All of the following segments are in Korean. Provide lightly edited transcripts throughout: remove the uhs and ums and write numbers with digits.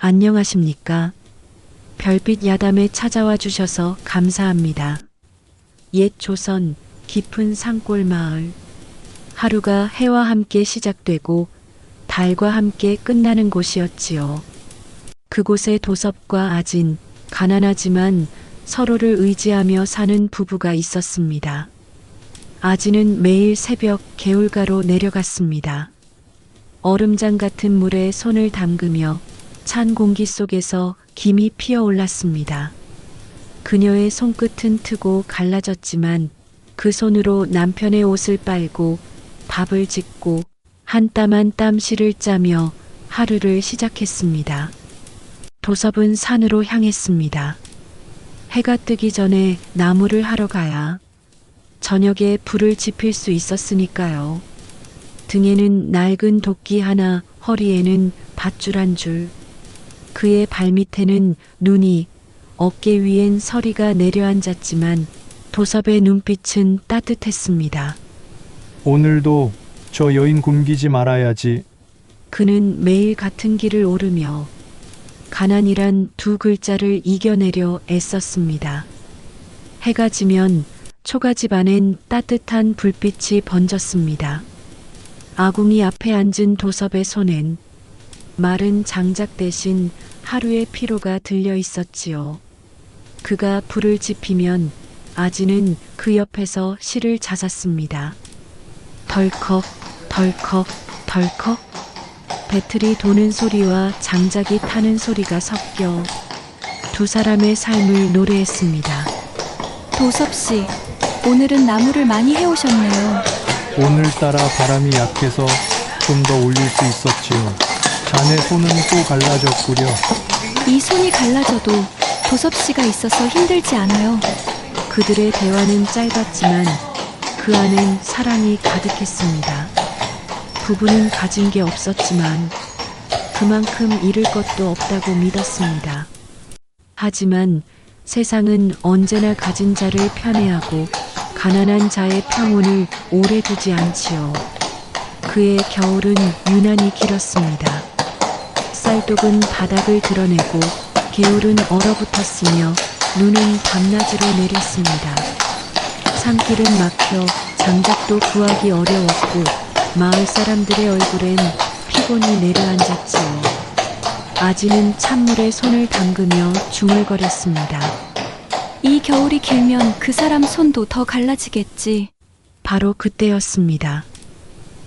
안녕하십니까? 별빛 야담에 찾아와 주셔서 감사합니다. 옛 조선 깊은 산골 마을. 하루가 해와 함께 시작되고 달과 함께 끝나는 곳이었지요. 그곳에 도섭과 아진, 가난하지만 서로를 의지하며 사는 부부가 있었습니다. 아진은 매일 새벽 개울가로 내려갔습니다. 얼음장 같은 물에 손을 담그며 찬 공기 속에서 김이 피어올랐습니다. 그녀의 손끝은 트고 갈라졌지만 그 손으로 남편의 옷을 빨고 밥을 짓고 한 땀 한 땀 실을 짜며 하루를 시작했습니다. 도섭은 산으로 향했습니다. 해가 뜨기 전에 나무를 하러 가야 저녁에 불을 지필 수 있었으니까요. 등에는 낡은 도끼 하나, 허리에는 밧줄 한 줄. 그의 발밑에는 눈이, 어깨 위엔 서리가 내려앉았지만 도섭의 눈빛은 따뜻했습니다. 오늘도 저 여인 굶기지 말아야지. 그는 매일 같은 길을 오르며 가난이란 두 글자를 이겨내려 애썼습니다. 해가 지면 초가집 안엔 따뜻한 불빛이 번졌습니다. 아궁이 앞에 앉은 도섭의 손엔 마른 장작 대신 하루의 피로가 들려 있었지요. 그가 불을 지피면 아진은 그 옆에서 실을 잦았습니다. 덜컥, 덜컥, 덜컥. 배틀이 도는 소리와 장작이 타는 소리가 섞여 두 사람의 삶을 노래했습니다. 도섭 씨, 오늘은 나무를 많이 해오셨네요. 오늘따라 바람이 약해서 좀 더 올릴 수 있었지요. 자네 손은 또 갈라졌구려. 이 손이 갈라져도 도섭 씨가 있어서 힘들지 않아요. 그들의 대화는 짧았지만 그 안엔 사랑이 가득했습니다. 부부는 가진 게 없었지만 그만큼 잃을 것도 없다고 믿었습니다. 하지만 세상은 언제나 가진 자를 편애하고 가난한 자의 평온을 오래 두지 않지요. 그의 겨울은 유난히 길었습니다. 쌀독은 바닥을 드러내고 개울은 얼어붙었으며 눈은 밤낮으로 내렸습니다. 산길은 막혀 장작도 구하기 어려웠고 마을 사람들의 얼굴엔 피곤이 내려앉았지요. 아지는 찬물에 손을 담그며 중얼거렸습니다. 이 겨울이 길면 그 사람 손도 더 갈라지겠지. 바로 그때였습니다.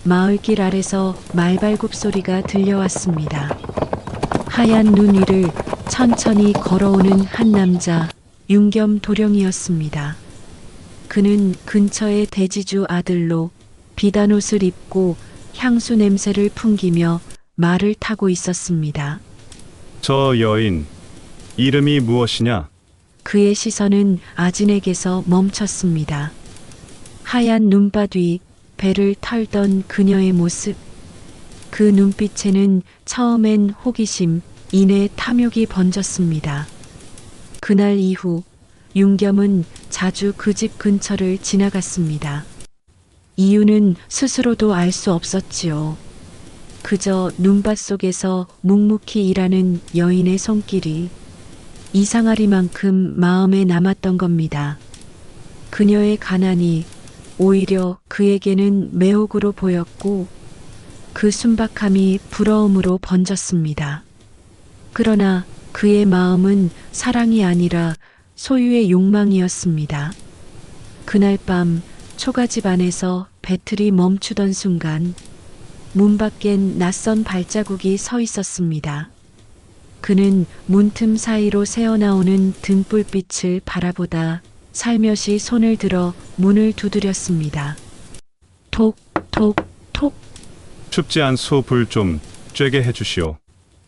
마을길 아래서 말발굽 소리가 들려왔습니다. 하얀 눈 위를 천천히 걸어오는 한 남자, 윤겸 도령이었습니다. 그는 근처의 대지주 아들로 비단 옷을 입고 향수 냄새를 풍기며 말을 타고 있었습니다. 저 여인, 이름이 무엇이냐? 그의 시선은 아진에게서 멈췄습니다. 하얀 눈밭 위 배를 털던 그녀의 모습. 그 눈빛에는 처음엔 호기심, 이내 탐욕이 번졌습니다. 그날 이후 윤겸은 자주 그 집 근처를 지나갔습니다. 이유는 스스로도 알 수 없었지요. 그저 눈밭 속에서 묵묵히 일하는 여인의 손길이 이상하리만큼 마음에 남았던 겁니다. 그녀의 가난이 오히려 그에게는 매혹으로 보였고 그 순박함이 부러움으로 번졌습니다. 그러나 그의 마음은 사랑이 아니라 소유의 욕망이었습니다. 그날 밤 초가집 안에서 배틀이 멈추던 순간 문 밖엔 낯선 발자국이 서 있었습니다. 그는 문틈 사이로 새어나오는 등불빛을 바라보다 살며시 손을 들어 문을 두드렸습니다. 톡, 톡, 톡. 춥지 않소 불 좀 쬐게 해주시오.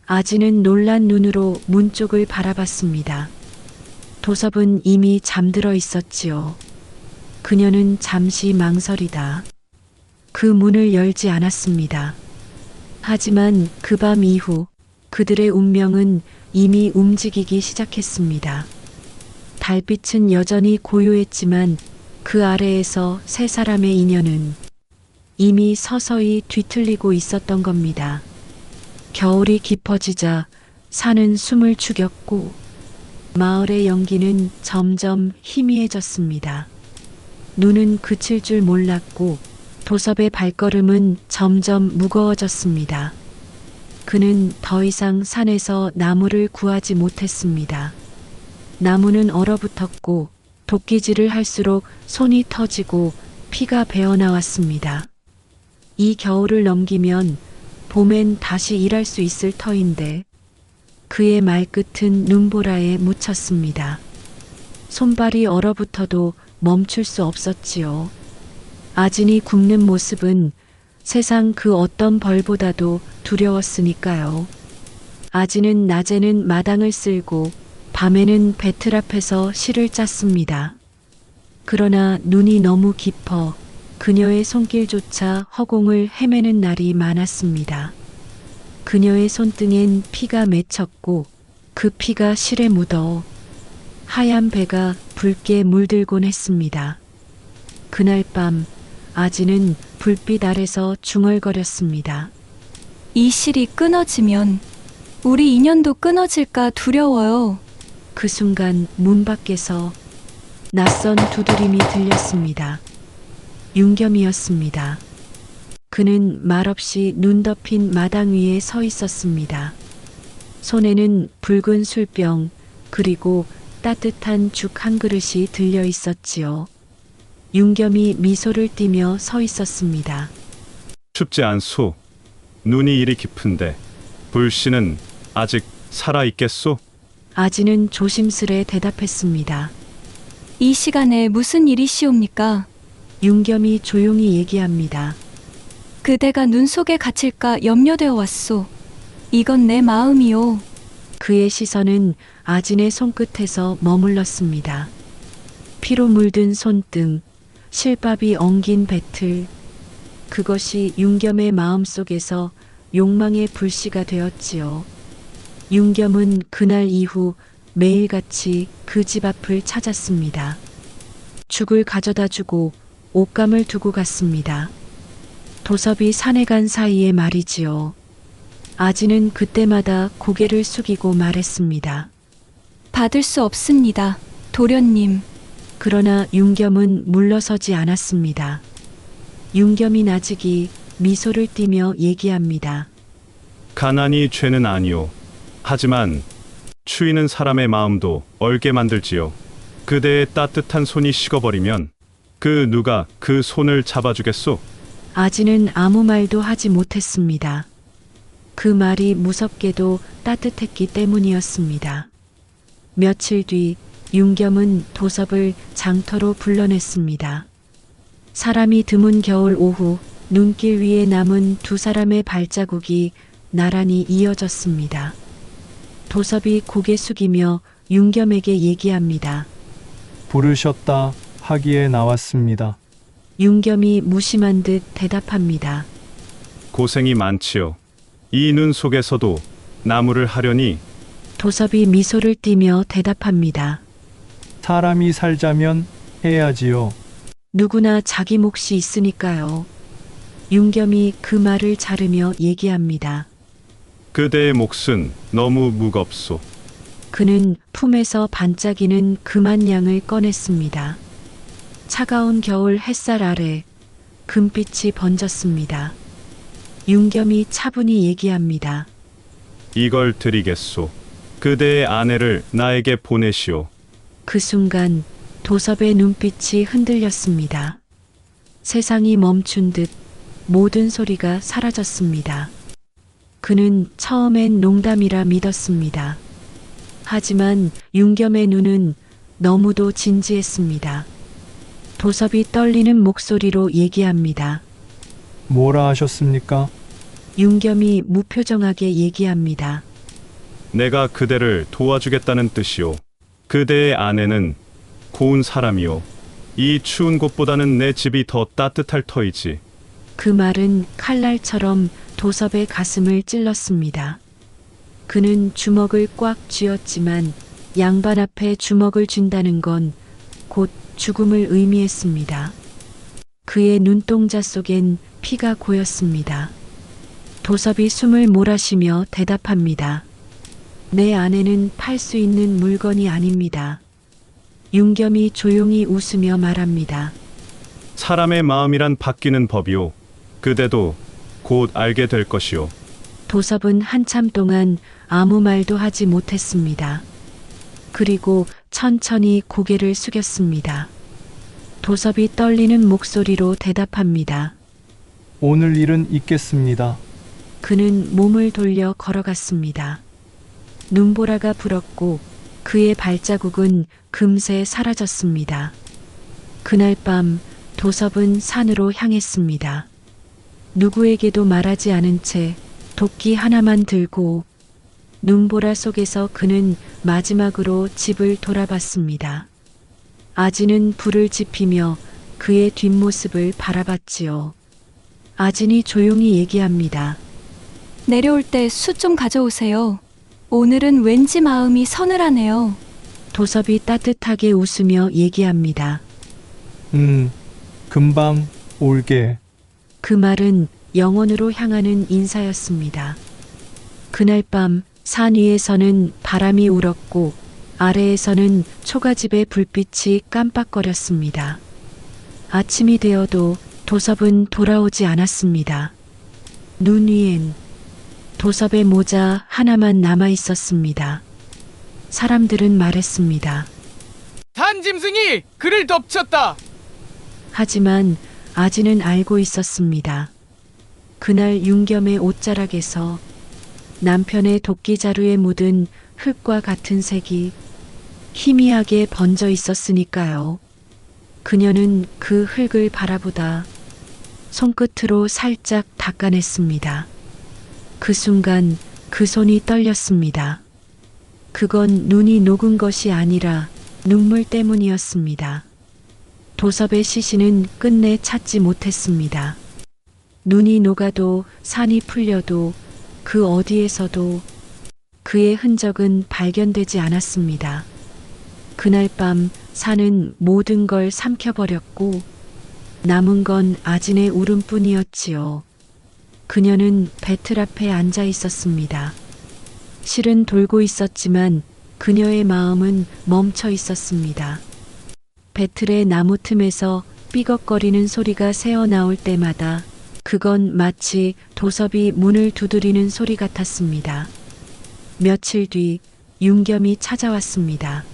아지는 놀란 눈으로 문 쪽을 바라봤습니다. 도섭은 이미 잠들어 있었지요. 그녀는 잠시 망설이다 그 문을 열지 않았습니다. 하지만 그 밤 이후 그들의 운명은 이미 움직이기 시작했습니다. 달빛은 여전히 고요했지만 그 아래에서 세 사람의 인연은 이미 서서히 뒤틀리고 있었던 겁니다. 겨울이 깊어지자 산은 숨을 죽였고 마을의 연기는 점점 희미해졌습니다. 눈은 그칠 줄 몰랐고 도섭의 발걸음은 점점 무거워졌습니다. 그는 더 이상 산에서 나무를 구하지 못했습니다. 나무는 얼어붙었고 도끼질을 할수록 손이 터지고 피가 배어나왔습니다. 이 겨울을 넘기면 봄엔 다시 일할 수 있을 터인데 그의 말끝은 눈보라에 묻혔습니다. 손발이 얼어붙어도 멈출 수 없었지요. 아진이 굽는 모습은 세상 그 어떤 벌보다도 두려웠으니까요. 아진은 낮에는 마당을 쓸고 밤에는 배틀 앞에서 실을 짰습니다. 그러나 눈이 너무 깊어 그녀의 손길조차 허공을 헤매는 날이 많았습니다. 그녀의 손등엔 피가 맺혔고 그 피가 실에 묻어 하얀 배가 붉게 물들곤 했습니다. 그날 밤 아진은 불빛 아래서 중얼거렸습니다. 이 실이 끊어지면 우리 인연도 끊어질까 두려워요. 그 순간 문 밖에서 낯선 두드림이 들렸습니다. 윤겸이었습니다. 그는 말없이 눈 덮인 마당 위에 서 있었습니다. 손에는 붉은 술병 그리고 따뜻한 죽 한 그릇이 들려 있었지요. 윤겸이 미소를 띠며 서 있었습니다. 춥지 않소? 눈이 이리 깊은데 불씨는 아직 살아있겠소? 아진은 조심스레 대답했습니다. 이 시간에 무슨 일이시옵니까? 윤겸이 조용히 얘기합니다. 그대가 눈 속에 갇힐까 염려되어 왔소. 이건 내 마음이요. 그의 시선은 아진의 손끝에서 머물렀습니다. 피로 물든 손등, 실밥이 엉긴 배틀, 그것이 윤겸의 마음속에서 욕망의 불씨가 되었지요. 윤겸은 그날 이후 매일같이 그 집 앞을 찾았습니다. 죽을 가져다 주고 옷감을 두고 갔습니다. 도섭이 산에 간 사이에 말이지요. 아진은 그때마다 고개를 숙이고 말했습니다. 받을 수 없습니다. 도련님. 그러나 윤겸은 물러서지 않았습니다. 윤겸이 나직이 미소를 띠며 얘기합니다. 가난이 죄는 아니오. 하지만 추위는 사람의 마음도 얼게 만들지요. 그대의 따뜻한 손이 식어버리면 그 누가 그 손을 잡아주겠소? 아진은 아무 말도 하지 못했습니다. 그 말이 무섭게도 따뜻했기 때문이었습니다. 며칠 뒤 윤겸은 도섭을 장터로 불러냈습니다. 사람이 드문 겨울 오후 눈길 위에 남은 두 사람의 발자국이 나란히 이어졌습니다. 도섭이 고개 숙이며 윤겸에게 얘기합니다. 부르셨다 하기에 나왔습니다. 윤겸이 무심한 듯 대답합니다. 고생이 많지요. 이 눈 속에서도 나무를 하려니 도섭이 미소를 띠며 대답합니다. 사람이 살자면 해야지요. 누구나 자기 몫이 있으니까요. 윤겸이 그 말을 자르며 얘기합니다. 그대의 몫은 너무 무겁소. 그는 품에서 반짝이는 금한 양을 꺼냈습니다. 차가운 겨울 햇살 아래 금빛이 번졌습니다. 윤겸이 차분히 얘기합니다. 이걸 드리겠소. 그대의 아내를 나에게 보내시오. 그 순간 도섭의 눈빛이 흔들렸습니다. 세상이 멈춘 듯 모든 소리가 사라졌습니다. 그는 처음엔 농담이라 믿었습니다. 하지만 윤겸의 눈은 너무도 진지했습니다. 도섭이 떨리는 목소리로 얘기합니다. 뭐라 하셨습니까? 윤겸이 무표정하게 얘기합니다. 내가 그대를 도와주겠다는 뜻이오. 그대의 아내는 고운 사람이오. 이 추운 곳보다는 내 집이 더 따뜻할 터이지. 그 말은 칼날처럼 도섭의 가슴을 찔렀습니다. 그는 주먹을 꽉 쥐었지만 양반 앞에 주먹을 쥔다는 건 곧 죽음을 의미했습니다. 그의 눈동자 속엔 피가 고였습니다. 도섭이 숨을 몰아쉬며 대답합니다. 내 아내는 팔 수 있는 물건이 아닙니다. 윤겸이 조용히 웃으며 말합니다. 사람의 마음이란 바뀌는 법이오. 그대도 곧 알게 될 것이오. 도섭은 한참 동안 아무 말도 하지 못했습니다. 그리고 천천히 고개를 숙였습니다. 도섭이 떨리는 목소리로 대답합니다. 오늘 일은 있겠습니다. 그는 몸을 돌려 걸어갔습니다. 눈보라가 불었고 그의 발자국은 금세 사라졌습니다. 그날 밤 도섭은 산으로 향했습니다. 누구에게도 말하지 않은 채 도끼 하나만 들고 눈보라 속에서 그는 마지막으로 집을 돌아봤습니다. 아진은 불을 지피며 그의 뒷모습을 바라봤지요. 아진이 조용히 얘기합니다. 내려올 때 숯 좀 가져오세요. 오늘은 왠지 마음이 서늘하네요. 도섭이 따뜻하게 웃으며 얘기합니다. 금방 올게. 그 말은 영원으로 향하는 인사였습니다. 그날 밤 산 위에서는 바람이 울었고 아래에서는 초가집의 불빛이 깜빡거렸습니다. 아침이 되어도 도섭은 돌아오지 않았습니다. 눈 위엔 도섭의 모자 하나만 남아 있었습니다. 사람들은 말했습니다. 단짐승이 그를 덮쳤다. 하지만 아진은 알고 있었습니다. 그날 윤겸의 옷자락에서 남편의 도끼자루에 묻은 흙과 같은 색이 희미하게 번져 있었으니까요. 그녀는 그 흙을 바라보다 손끝으로 살짝 닦아냈습니다. 그 순간 그 손이 떨렸습니다. 그건 눈이 녹은 것이 아니라 눈물 때문이었습니다. 도섭의 시신은 끝내 찾지 못했습니다. 눈이 녹아도 산이 풀려도 그 어디에서도 그의 흔적은 발견되지 않았습니다. 그날 밤 산은 모든 걸 삼켜버렸고 남은 건 아진의 울음뿐이었지요. 그녀는 배틀 앞에 앉아 있었습니다. 실은 돌고 있었지만 그녀의 마음은 멈춰 있었습니다. 배틀의 나무 틈에서 삐걱거리는 소리가 새어나올 때마다 그건 마치 도섭이 문을 두드리는 소리 같았습니다. 며칠 뒤 윤겸이 찾아왔습니다.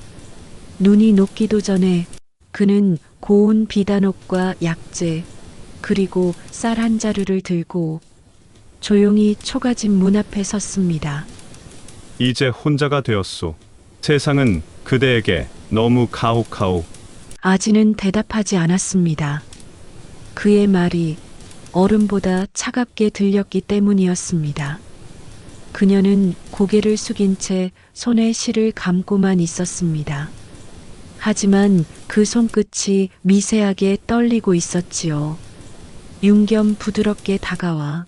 눈이 녹기도 전에 그는 고운 비단옷과 약재 그리고 쌀 한 자루를 들고 조용히 초가집 문 앞에 섰습니다. 이제 혼자가 되었소. 세상은 그대에게 너무 가혹하오. 아진은 대답하지 않았습니다. 그의 말이 얼음보다 차갑게 들렸기 때문이었습니다. 그녀는 고개를 숙인 채 손에 실을 감고만 있었습니다. 하지만 그 손끝이 미세하게 떨리고 있었지요. 윤겸 부드럽게 다가와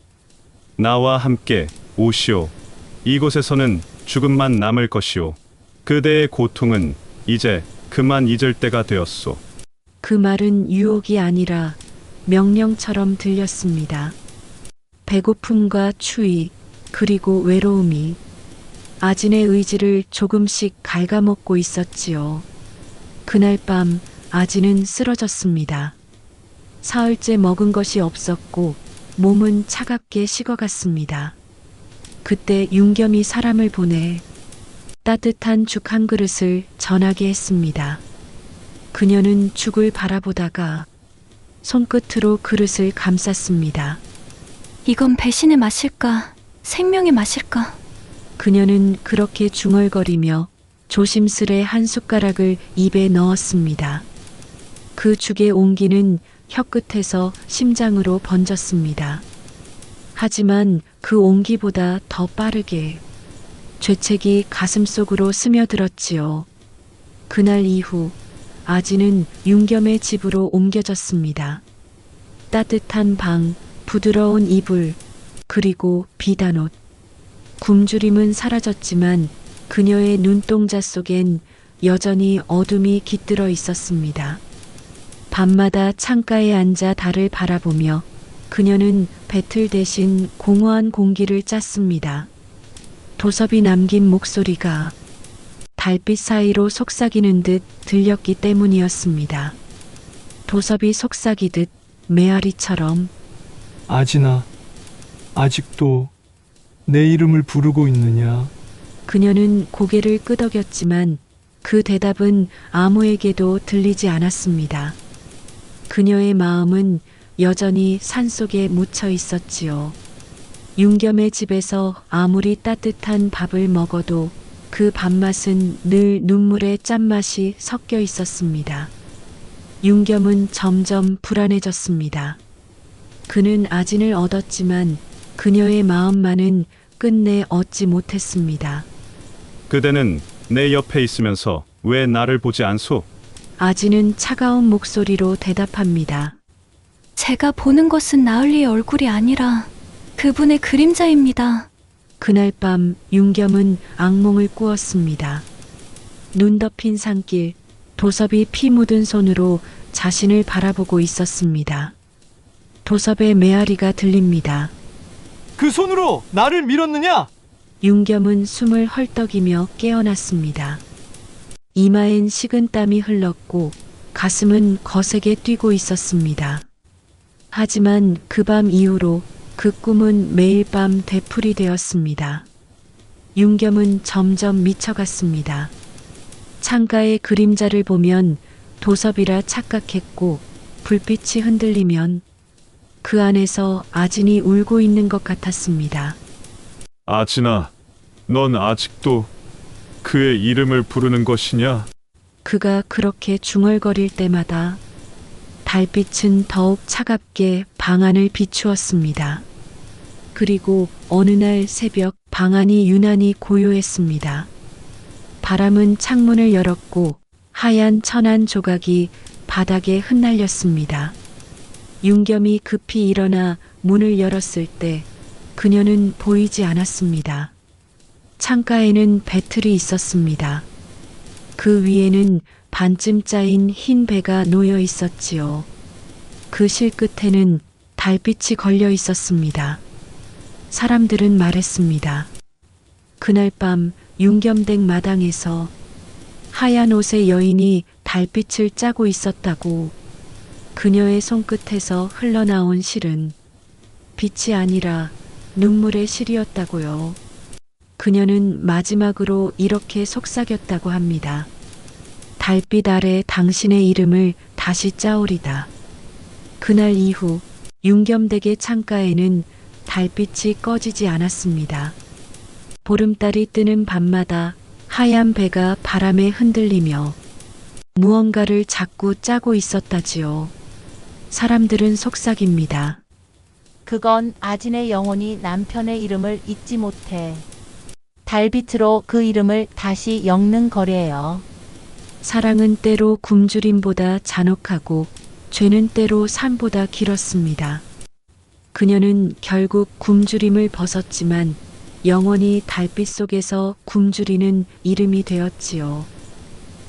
나와 함께 오시오. 이곳에서는 죽음만 남을 것이오. 그대의 고통은 이제 그만 잊을 때가 되었소. 그 말은 유혹이 아니라 명령처럼 들렸습니다. 배고픔과 추위 그리고 외로움이 아진의 의지를 조금씩 갉아먹고 있었지요. 그날 밤 아진은 쓰러졌습니다. 사흘째 먹은 것이 없었고 몸은 차갑게 식어갔습니다. 그때 윤겸이 사람을 보내 따뜻한 죽 한 그릇을 전하게 했습니다. 그녀는 죽을 바라보다가 손끝으로 그릇을 감쌌습니다. 이건 배신의 맛일까? 생명의 맛일까? 그녀는 그렇게 중얼거리며 조심스레 한 숟가락을 입에 넣었습니다. 그 죽의 온기는 혀끝에서 심장으로 번졌습니다. 하지만 그 온기보다 더 빠르게 죄책이 가슴속으로 스며들었지요. 그날 이후 아진은 윤겸의 집으로 옮겨졌습니다. 따뜻한 방, 부드러운 이불, 그리고 비단옷. 굶주림은 사라졌지만 그녀의 눈동자 속엔 여전히 어둠이 깃들어 있었습니다. 밤마다 창가에 앉아 달을 바라보며 그녀는 배틀 대신 공허한 공기를 짰습니다. 도섭이 남긴 목소리가 달빛 사이로 속삭이는 듯 들렸기 때문이었습니다. 도섭이 속삭이듯 메아리처럼 아진아, 아직도 내 이름을 부르고 있느냐? 그녀는 고개를 끄덕였지만 그 대답은 아무에게도 들리지 않았습니다. 그녀의 마음은 여전히 산속에 묻혀 있었지요. 윤겸의 집에서 아무리 따뜻한 밥을 먹어도 그 밥맛은 늘 눈물의 짠맛이 섞여 있었습니다. 윤겸은 점점 불안해졌습니다. 그는 아진을 얻었지만 그녀의 마음만은 끝내 얻지 못했습니다. 그대는 내 옆에 있으면서 왜 나를 보지 않소? 아진은 차가운 목소리로 대답합니다. 제가 보는 것은 나을리의 얼굴이 아니라 그분의 그림자입니다. 그날 밤 윤겸은 악몽을 꾸었습니다. 눈 덮인 산길, 도섭이 피 묻은 손으로 자신을 바라보고 있었습니다. 도섭의 메아리가 들립니다. 그 손으로 나를 밀었느냐? 윤겸은 숨을 헐떡이며 깨어났습니다. 이마엔 식은땀이 흘렀고 가슴은 거세게 뛰고 있었습니다. 하지만 그 밤 이후로 그 꿈은 매일 밤 되풀이 되었습니다. 윤겸은 점점 미쳐갔습니다. 창가의 그림자를 보면 도섭이라 착각했고 불빛이 흔들리면 그 안에서 아진이 울고 있는 것 같았습니다. 아진아, 넌 아직도 그의 이름을 부르는 것이냐? 그가 그렇게 중얼거릴 때마다 달빛은 더욱 차갑게 방 안을 비추었습니다. 그리고 어느 날 새벽 방 안이 유난히 고요했습니다. 바람은 창문을 열었고 하얀 천안 조각이 바닥에 흩날렸습니다. 윤겸이 급히 일어나 문을 열었을 때 그녀는 보이지 않았습니다. 창가에는 배틀이 있었습니다. 그 위에는 반쯤 짜인 흰 배가 놓여 있었지요. 그 실끝에는 달빛이 걸려 있었습니다. 사람들은 말했습니다. 그날 밤 윤겸댁 마당에서 하얀 옷의 여인이 달빛을 짜고 있었다고. 그녀의 손끝에서 흘러나온 실은 빛이 아니라 눈물의 실이었다고요. 그녀는 마지막으로 이렇게 속삭였다고 합니다. 달빛 아래 당신의 이름을 다시 짜오리다. 그날 이후 윤겸댁의 창가에는 달빛이 꺼지지 않았습니다. 보름달이 뜨는 밤마다 하얀 배가 바람에 흔들리며 무언가를 자꾸 짜고 있었다지요. 사람들은 속삭입니다. 그건 아진의 영혼이 남편의 이름을 잊지 못해 달빛으로 그 이름을 다시 엮는 거래요. 사랑은 때로 굶주림보다 잔혹하고 죄는 때로 산보다 길었습니다. 그녀는 결국 굶주림을 벗었지만 영원히 달빛 속에서 굶주리는 이름이 되었지요.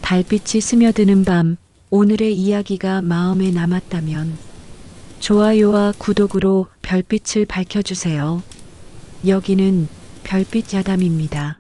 달빛이 스며드는 밤, 오늘의 이야기가 마음에 남았다면 좋아요와 구독으로 별빛을 밝혀주세요. 여기는 별빛 야담입니다.